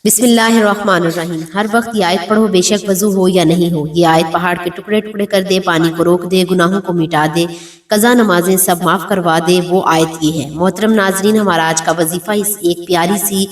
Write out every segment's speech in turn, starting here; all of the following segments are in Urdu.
بسم اللہ الرحمن الرحیم۔ ہر وقت یہ آیت پڑھو، بے شک وضو ہو یا نہیں ہو۔ یہ آیت پہاڑ کے ٹکڑے ٹکڑے کر دے، پانی کو روک دے، گناہوں کو مٹا دے، قضا نمازیں سب معاف کروا دے، وہ آیت یہ ہے۔ محترم ناظرین، ہمارا آج کا وظیفہ اس ایک پیاری سی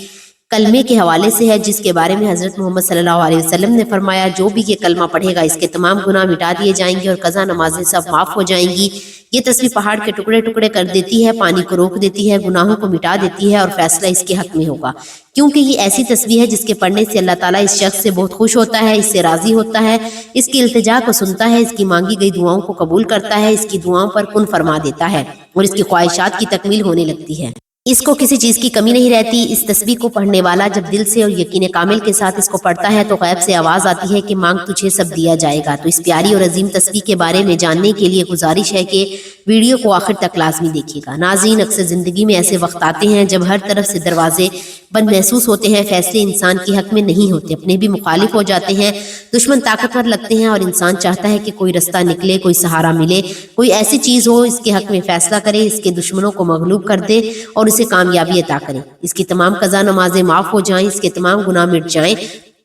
کلمے کے حوالے سے ہے، جس کے بارے میں حضرت محمد صلی اللہ علیہ وسلم نے فرمایا جو بھی یہ کلمہ پڑھے گا اس کے تمام گناہ مٹا دیے جائیں گے اور قضا نمازیں سب معاف ہو جائیں گی۔ یہ تسبیح پہاڑ کے ٹکڑے ٹکڑے کر دیتی ہے، پانی کو روک دیتی ہے، گناہوں کو مٹا دیتی ہے اور فیصلہ اس کے حق میں ہوگا، کیونکہ یہ ایسی تسبیح ہے جس کے پڑھنے سے اللہ تعالیٰ اس شخص سے بہت خوش ہوتا ہے، اس سے راضی ہوتا ہے، اس کی التجا کو سنتا ہے، اس کی مانگی گئی دعاؤں کو قبول کرتا ہے، اس کی دعاؤں پر کن فرما دیتا ہے اور اس کی خواہشات کی تکمیل ہونے لگتی ہے۔ اس کو کسی چیز کی کمی نہیں رہتی۔ اس تسبیح کو پڑھنے والا جب دل سے اور یقین کامل کے ساتھ اس کو پڑھتا ہے تو غیب سے آواز آتی ہے کہ مانگ تجھے سب دیا جائے گا۔ تو اس پیاری اور عظیم تسبیح کے بارے میں جاننے کے لیے گزارش ہے کہ ویڈیو کو آخر تک لازمی دیکھیے گا۔ ناظرین، اکثر زندگی میں ایسے وقت آتے ہیں جب ہر طرف سے دروازے بند محسوس ہوتے ہیں، فیصلے انسان کے حق میں نہیں ہوتے، اپنے بھی مخالف ہو جاتے ہیں، دشمن طاقتور لگتے ہیں اور انسان چاہتا ہے کہ کوئی رستہ نکلے، کوئی سہارا ملے، کوئی ایسی چیز ہو اس کے حق میں فیصلہ کرے، اس کے دشمنوں کو مغلوب کر دے اور اسے کامیابی عطا کرے، اس کی تمام قضا نمازیں معاف ہو جائیں، اس کے تمام گناہ مٹ جائیں۔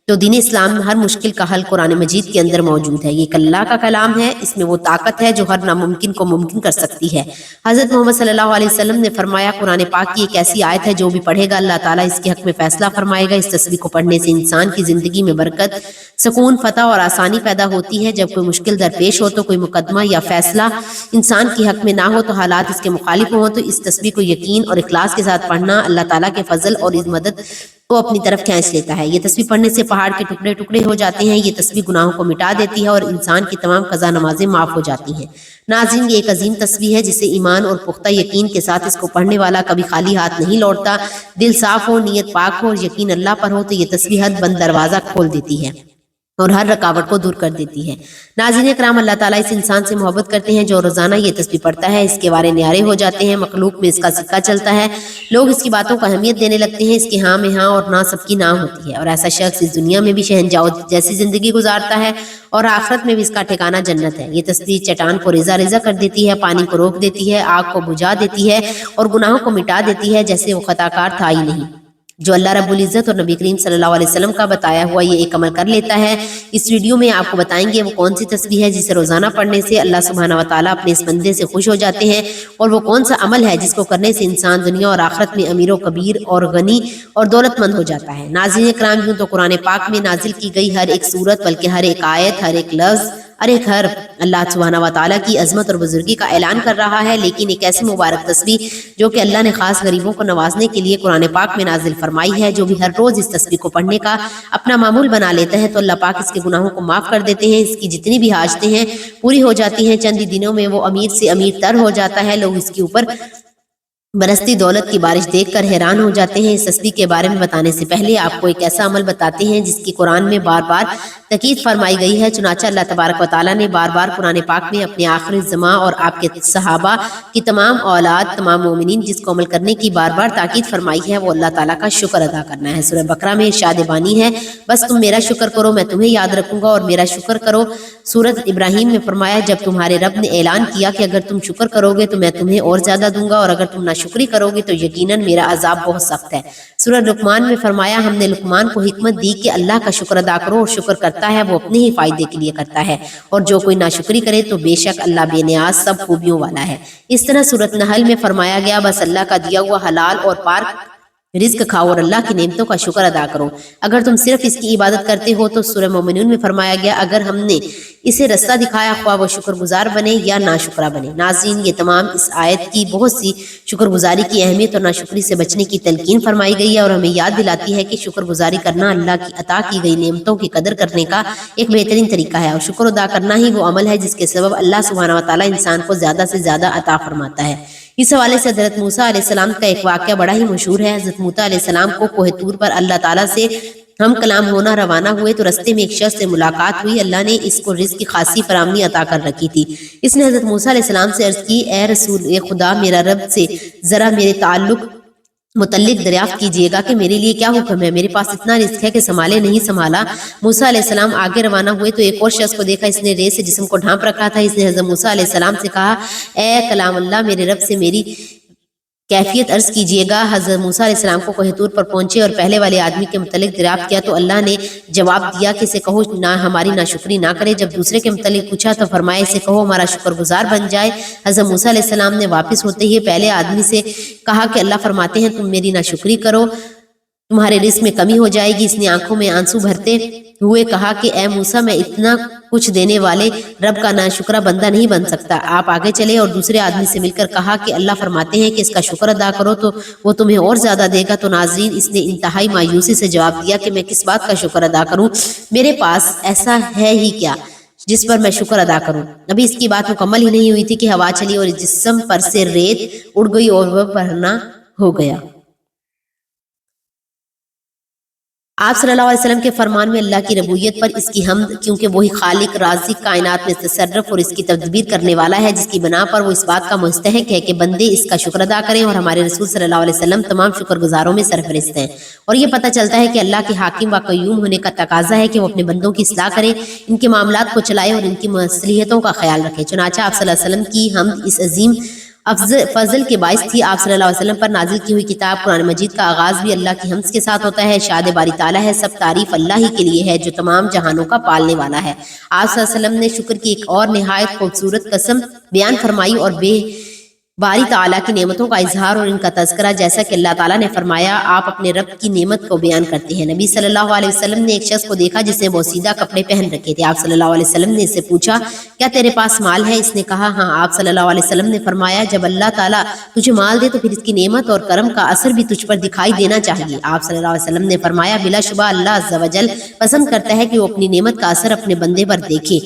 تو دین اسلام میں ہر مشکل کا حل قرآن مجید کے اندر موجود ہے۔ یہ اللہ کا کلام ہے، اس میں وہ طاقت ہے جو ہر ناممکن کو ممکن کر سکتی ہے۔ حضرت محمد صلی اللہ علیہ وسلم نے فرمایا قرآن پاک کی ایک ایسی آیت ہے جو بھی پڑھے گا اللہ تعالیٰ اس کے حق میں فیصلہ فرمائے گا۔ اس تسبیح کو پڑھنے سے انسان کی زندگی میں برکت، سکون، فتح اور آسانی پیدا ہوتی ہے۔ جب کوئی مشکل درپیش ہو تو کوئی مقدمہ یا فیصلہ انسان کے حق میں نہ ہو تو حالات اس کے مخالف ہوں تو اس تسبیح کو یقین اور اخلاص کے ساتھ پڑھنا اللہ تعالیٰ کے فضل اور اس مدد کو اپنی طرف کھینچ لیتا ہے۔ یہ تسبیح پڑھنے سے پہاڑ کے ٹکڑے ٹکڑے ہو جاتے ہیں۔ یہ تسبیح گناہوں کو مٹا دیتی ہے اور انسان کی تمام قضا نمازیں معاف ہو جاتی ہیں۔ ناظرین، یہ ایک عظیم تسبیح ہے جسے ایمان اور پختہ یقین کے ساتھ اس کو پڑھنے والا کبھی خالی ہاتھ نہیں لوٹتا۔ دل صاف ہو، نیت پاک ہو اور یقین اللہ پر ہو تو یہ تسبیح حد بند دروازہ کھول دیتی ہے اور ہر رکاوٹ کو دور کر دیتی ہے۔ ناظرین اکرام، اللہ تعالیٰ اس انسان سے محبت کرتے ہیں جو روزانہ یہ تسبیح پڑھتا ہے، اس کے وارے نیارے ہو جاتے ہیں، مخلوق میں اس کا سکہ چلتا ہے، لوگ اس کی باتوں کو اہمیت دینے لگتے ہیں، اس کے ہاں میں ہاں اور نہ سب کی نہ ہوتی ہے، اور ایسا شخص اس دنیا میں بھی شہنجاؤ جیسی زندگی گزارتا ہے اور آخرت میں بھی اس کا ٹھکانہ جنت ہے۔ یہ تسبیح چٹان کو ریزہ ریزہ کر دیتی ہے، پانی کو روک دیتی ہے، آگ کو بجھا دیتی ہے اور گناہوں کو مٹا دیتی ہے جیسے وہ خطا کار تھا ہی نہیں۔ جو اللہ رب العزت اور نبی کریم صلی اللہ علیہ وسلم کا بتایا ہوا یہ ایک عمل کر لیتا ہے۔ اس ویڈیو میں آپ کو بتائیں گے وہ کون سی تسبیح ہے جسے روزانہ پڑھنے سے اللہ سبحانہ و تعالیٰ اپنے اس بندے سے خوش ہو جاتے ہیں، اور وہ کون سا عمل ہے جس کو کرنے سے انسان دنیا اور آخرت میں امیر و کبیر اور غنی اور دولت مند ہو جاتا ہے۔ ناظرین اکرام، یوں تو قرآن پاک میں نازل کی گئی ہر ایک سورت، بلکہ ہر ایک آیت، ہر ایک لفظ، ہر ایک حرف اللہ سبحانہ و تعالیٰ کی عظمت اور بزرگی کا اعلان کر رہا ہے، لیکن ایک ایسی مبارک تسبیح جو کہ اللہ نے خاص غریبوں کو نوازنے کے لیے قرآن پاک میں نازل فرمائی ہے، جو بھی ہر روز اس تسبیح کو پڑھنے کا اپنا معمول بنا لیتا ہے تو اللہ پاک اس کے گناہوں کو معاف کر دیتے ہیں، اس کی جتنی بھی حاجتیں ہیں پوری ہو جاتی ہیں، چند ہی دنوں میں وہ امیر سے امیر تر ہو جاتا ہے۔ لوگ اس کے اوپر برستی دولت کی بارش دیکھ کر حیران ہو جاتے ہیں۔ اس تسبیح کے بارے میں بتانے سے پہلے آپ کو ایک ایسا عمل بتاتے ہیں جس کی قرآن میں بار بار تاکید فرمائی گئی ہے، چنانچہ اللہ تبارک و تعالیٰ نے بار بار قرآن پاک میں اپنے آخر الزماں اور آپ کے صحابہ کی تمام اولاد، تمام مومنین جس کو عمل کرنے کی بار بار تاکید فرمائی ہے وہ اللہ تعالیٰ کا شکر ادا کرنا ہے۔ سورہ بقرہ میں ارشاد بانی ہے، بس تم میرا شکر کرو میں تمہیں یاد رکھوں گا اور میرا شکر کرو۔ سورۃ ابراہیم میں فرمایا جب تمہارے رب نے اعلان کیا کہ اگر تم شکر کرو گے تو میں تمہیں اور زیادہ دوں گا اور اگر تم ناشکری کرو گے تو یقیناً میرا عذاب بہت سخت ہے۔ سورہ لقمان میں فرمایا ہم نے لقمان کو حکمت دی کہ اللہ کا شکر ادا کرو، اور شکر کرتا ہے وہ اپنے ہی فائدے کے لیے کرتا ہے، اور جو کوئی ناشکری کرے تو بے شک اللہ بے نیاز سب خوبیوں والا ہے۔ اس طرح سورۃ نحل میں فرمایا گیا بس اللہ کا دیا ہوا حلال اور پاک رزق کھاؤ اور اللہ کی نعمتوں کا شکر ادا کرو اگر تم صرف اس کی عبادت کرتے ہو۔ تو سورہ مومنون میں فرمایا گیا اگر ہم نے اسے رستہ دکھایا خواہ وہ شکر گزار بنے یا ناشکرہ بنے۔ ناظرین، یہ تمام اس آیت کی بہت سی شکر گزاری کی اہمیت اور ناشکری سے بچنے کی تلقین فرمائی گئی ہے اور ہمیں یاد دلاتی ہے کہ شکر گزاری کرنا اللہ کی عطا کی گئی نعمتوں کی قدر کرنے کا ایک بہترین طریقہ ہے، اور شکر ادا کرنا ہی وہ عمل ہے جس کے سبب اللہ سبحانہ و تعالیٰ انسان کو زیادہ سے زیادہ عطا فرماتا ہے۔ اس حوالے سے حضرت موسیٰ علیہ السلام کا ایک واقعہ بڑا ہی مشہور ہے۔ حضرت موسیٰ علیہ السلام کو کوہ طور پر اللہ تعالیٰ سے ہم کلام ہونا روانہ ہوئے تو رستے میں ایک شخص سے ملاقات ہوئی۔ اللہ نے اس کو رزق کی خاصی فراوانی عطا کر رکھی تھی۔ اس نے حضرت موسیٰ علیہ السلام سے عرض کی اے رسول خدا، میرا رب سے ذرا میرے تعلق متعلق دریافت کیجئے گا کہ میرے لیے کیا حکم ہے، میرے پاس اتنا رزق ہے کہ سنبھالے نہیں سنبھالا۔ موسیٰ علیہ السلام آگے روانہ ہوئے تو ایک اور شخص کو دیکھا، اس نے ریت سے جسم کو ڈھانپ رکھا تھا۔ اس نے حضرت موسیٰ علیہ السلام سے کہا اے کلام اللہ، میرے رب سے میری کیفیت عرض کیجیے گا۔ حضرت موسیٰ علیہ السلام کو کوہ طور پر پہنچے اور پہلے والے آدمی کے متعلق دریافت کیا تو اللہ نے جواب دیا کہ اسے کہو نہ ہماری ناشکری نہ کرے۔ جب دوسرے کے متعلق پوچھا تو فرمایا اسے کہو ہمارا شکر گزار بن جائے۔ حضرت موسیٰ علیہ السلام نے واپس ہوتے ہی پہلے آدمی سے کہا کہ اللہ فرماتے ہیں تم میری ناشکری کرو تمہارے رزق میں کمی ہو جائے گی۔ اس نے آنکھوں میں آنسو بھرتے ہوئے کہا کہ اے موسیٰ میں اتنا کچھ دینے والے رب کا ناشکرہ بندہ نہیں بن سکتا۔ آپ آگے چلے اور دوسرے آدمی سے مل کر کہا کہ اللہ فرماتے ہیں کہ اس کا شکر ادا کرو تو وہ تمہیں اور زیادہ دے گا۔ تو ناظرین اس نے انتہائی مایوسی سے جواب دیا کہ میں کس بات کا شکر ادا کروں، میرے پاس ایسا ہے ہی کیا جس پر میں شکر ادا کروں۔ ابھی اس کی بات مکمل ہی نہیں ہوئی تھی کہ ہوا چلی اور اس جسم پر سے ریت اڑ گئی اور وہ بھرنا ہو گیا۔ آپ صلی اللہ علیہ وسلم کے فرمان میں اللہ کی ربوبیت پر اس کی حمد، کیونکہ وہی خالق رازق کائنات میں تصرف اور اس کی تدبیر کرنے والا ہے، جس کی بنا پر وہ اس بات کا مستحق ہے کہ بندے اس کا شکر ادا کریں، اور ہمارے رسول صلی اللہ علیہ وسلم تمام شکر گزاروں میں سرفہرست ہیں۔ اور یہ پتہ چلتا ہے کہ اللہ کے حاکم و قیوم ہونے کا تقاضا ہے کہ وہ اپنے بندوں کی اصلاح کرے، ان کے معاملات کو چلائے اور ان کی مصلحتوں کا خیال رکھے۔ چنانچہ آپ صلی اللہ علیہ وسلم کی حمد اس عظیم فضل کے باعث تھی۔ آپ صلی اللہ علیہ وسلم پر نازل کی ہوئی کتاب قرآن مجید کا آغاز بھی اللہ کی حمد کے ساتھ ہوتا ہے۔ ارشاد باری تعالیٰ ہے سب تعریف اللہ ہی کے لیے ہے جو تمام جہانوں کا پالنے والا ہے۔ آپ صلی اللہ علیہ وسلم نے شکر کی ایک اور نہایت خوبصورت قسم بیان فرمائی اور باری تعالیٰ کی نعمتوں کا اظہار اور ان کا تذکرہ، جیسا کہ اللہ تعالیٰ نے فرمایا آپ اپنے رب کی نعمت کو بیان کرتے ہیں۔ نبی صلی اللہ علیہ وسلم نے ایک شخص کو دیکھا جس نے بوسیدہ کپڑے پہن رکھے تھے۔ آپ صلی اللہ علیہ وسلم نے اس سے پوچھا کیا تیرے پاس مال ہے؟ اس نے کہا ہاں۔ آپ صلی اللہ علیہ وسلم نے فرمایا جب اللہ تعالیٰ تجھے مال دے تو پھر اس کی نعمت اور کرم کا اثر بھی تجھ پر دکھائی دینا چاہیے۔ آپ صلی اللہ علیہ وسلم نے فرمایا بلا شبہ اللہ عز و جل پسند کرتا ہے کہ وہ اپنی نعمت کا اثر اپنے بندے پر دیکھے۔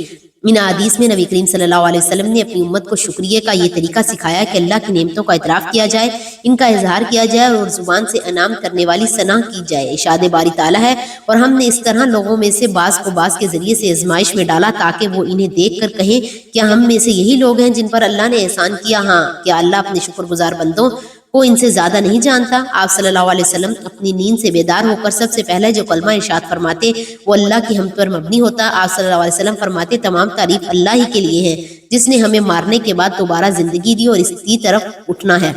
ان حدیث میں نبی کریم صلی اللہ علیہ وسلم نے اپنی امت کو شکریہ کا یہ طریقہ سکھایا کہ اللہ کی نعمتوں کا اعتراف کیا جائے، ان کا اظہار کیا جائے اور زبان سے انعام کرنے والی ثنا کی جائے۔ ارشاد باری تعالیٰ ہے اور ہم نے اس طرح لوگوں میں سے بعض کو بعض کے ذریعے سے آزمائش میں ڈالا تاکہ وہ انہیں دیکھ کر کہیں کیا ہم میں سے یہی لوگ ہیں جن پر اللہ نے احسان کیا؟ ہاں کیا اللہ اپنے شکر گزار بندوں کو ان سے زیادہ نہیں جانتا؟ آپ صلی اللہ علیہ وسلم اپنی نیند سے بیدار ہو کر سب سے پہلے جو کلمہ ارشاد فرماتے وہ اللہ کی حمد پر مبنی ہوتا۔ آپ صلی اللہ علیہ وسلم فرماتے تمام تعریف اللہ ہی کے لیے ہے جس نے ہمیں مارنے کے بعد دوبارہ زندگی دی اور اس کی طرف اٹھنا ہے۔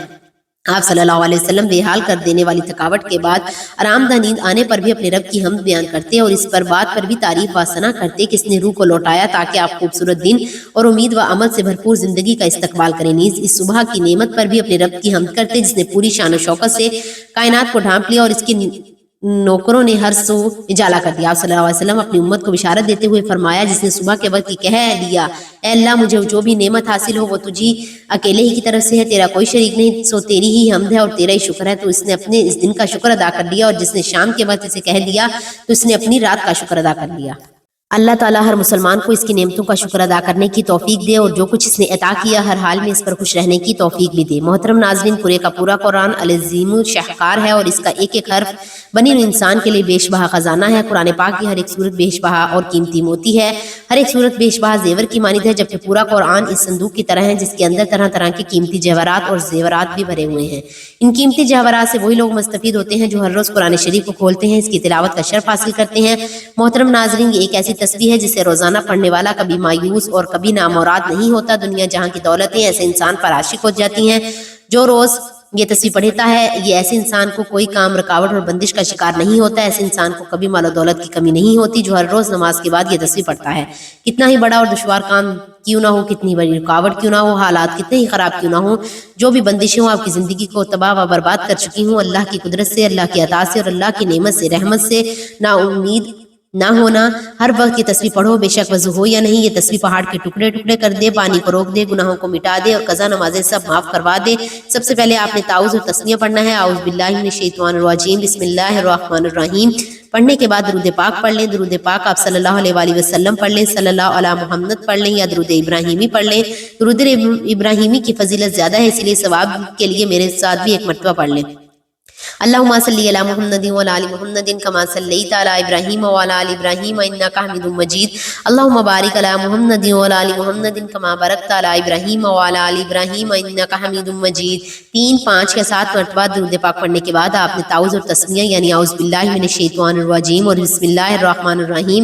آپ صلی اللہ علیہ وسلم بے حال کر دینے والی تھکاوٹ کے بعد آرام دہ نیند آنے پر بھی اپنے رب کی حمد بیان کرتے اور اس پر بات پر بھی تعریف و ثنا کرتے کہ اس نے روح کو لوٹایا تاکہ آپ خوبصورت دن اور امید و عمل سے بھرپور زندگی کا استقبال کریں۔ نیز اس صبح کی نعمت پر بھی اپنے رب کی حمد کرتے جس نے پوری شان و شوکت سے کائنات کو ڈھانپ لیا اور اس کی نوکروں نے ہر سو اجالا کر دیا۔ آپ صلی اللہ علیہ وسلم اپنی امت کو بشارت دیتے ہوئے فرمایا جس نے صبح کے وقت کہہ دیا اے اللہ مجھے جو بھی نعمت حاصل ہو وہ تجھی اکیلے ہی کی طرف سے ہے، تیرا کوئی شریک نہیں، سو تیری ہی حمد ہے اور تیرا ہی شکر ہے، تو اس نے اپنے اس دن کا شکر ادا کر لیا، اور جس نے شام کے وقت اسے کہہ دیا تو اس نے اپنی رات کا شکر ادا کر لیا۔ اللہ تعالیٰ ہر مسلمان کو اس کی نعمتوں کا شکر ادا کرنے کی توفیق دے اور جو کچھ اس نے عطا کیا ہر حال میں اس پر خوش رہنے کی توفیق بھی دے۔ محترم ناظرین، پورے کا پورا قرآن العظیم شاہکار ہے اور اس کا ایک ایک حرف بنی نوع انسان کے لیے بیش بہا خزانہ ہے۔ قرآن پاک کی ہر ایک صورت بیش بہا اور قیمتی موتی ہے، ہر ایک صورت بیش بہا زیور کی مانند ہے، جبکہ پورا قرآن اس صندوق کی طرح ہے جس کے اندر طرح طرح کے قیمتی جواہرات اور زیورات بھی بھرے ہوئے ہیں۔ ان قیمتی جواہرات سے وہی لوگ مستفید ہوتے ہیں جو ہر روز قرآن شریف کو کھولتے ہیں، اس کی تلاوت کا شرف حاصل کرتے ہیں۔ محترم ناظرین، یہ ایک ایسی تسبیح ہے جسے روزانہ پڑھنے والا کبھی مایوس اور کبھی نامراد نہیں ہوتا۔ دنیا جہاں کی دولتیں ایسے انسان پر عاشق ہو جاتی ہیں، جو روز یہ تسبیح پڑھتا ہے یہ ایسے انسان کو کوئی کام رکاوٹ اور بندش کا شکار نہیں ہوتا۔ ایسے انسان کو کبھی مال و دولت کی کمی نہیں ہوتی جو ہر روز نماز کے بعد یہ تسبیح پڑھتا ہے۔ کتنا ہی بڑا اور دشوار کام کیوں نہ ہو، کتنی بڑی رکاوٹ کیوں نہ ہو، حالات کتنے ہی خراب کیوں نہ ہوں، جو بھی بندشیں ہوں آپ کی زندگی کو تباہ و برباد کر چکی ہوں، اللہ کی قدرت سے، اللہ کی عطا سے اور اللہ کی نعمت سے، رحمت سے نا امید نہ ہونا، ہر وقت یہ تسبیح پڑھو، بے شک وضو ہو یا نہیں، یہ تسبیح پہاڑ کے ٹکڑے ٹکڑے کر دے، پانی کو روک دے، گناہوں کو مٹا دے اور قضا نمازیں سب معاف کروا دے۔ سب سے پہلے آپ نے تعوذ اور تسمیہ پڑھنا ہے، اعوذ باللہ من الشیطان الرجیم، بسم اللہ الرحمن الرحیم۔ پڑھنے کے بعد درود پاک پڑھ لیں۔ درود پاک آپ صلی اللہ علیہ وآلہ وسلم پڑھ لیں، صلی اللہ علی محمد پڑھ لیں یا درود ابراہیمی پڑھ لیں۔ درود ابراہیمی کی فضیلت زیادہ ہے، اس لیے ثواب کے لیے میرے ساتھ بھی ایک مرتبہ پڑھ لیں۔ اللہم صلی علی محمد وعلی آل محمد کما صلیت علی ابراہیم وعلی آل ابراہیم انک حمید مجید۔ اللہم بارک علی محمد وعلی آل محمد کما بارکت علی ابراہیم وعلی آل ابراہیم انک حمید مجید۔ 3، 5 یا 7 مرتبہ درود پاک پڑھنے کے بعد آپ نے تعوذ اور تسمیہ یعنی اعوذ باللہ من الشیطان الرجیم اور بسم اللہ الرحمن الرحیم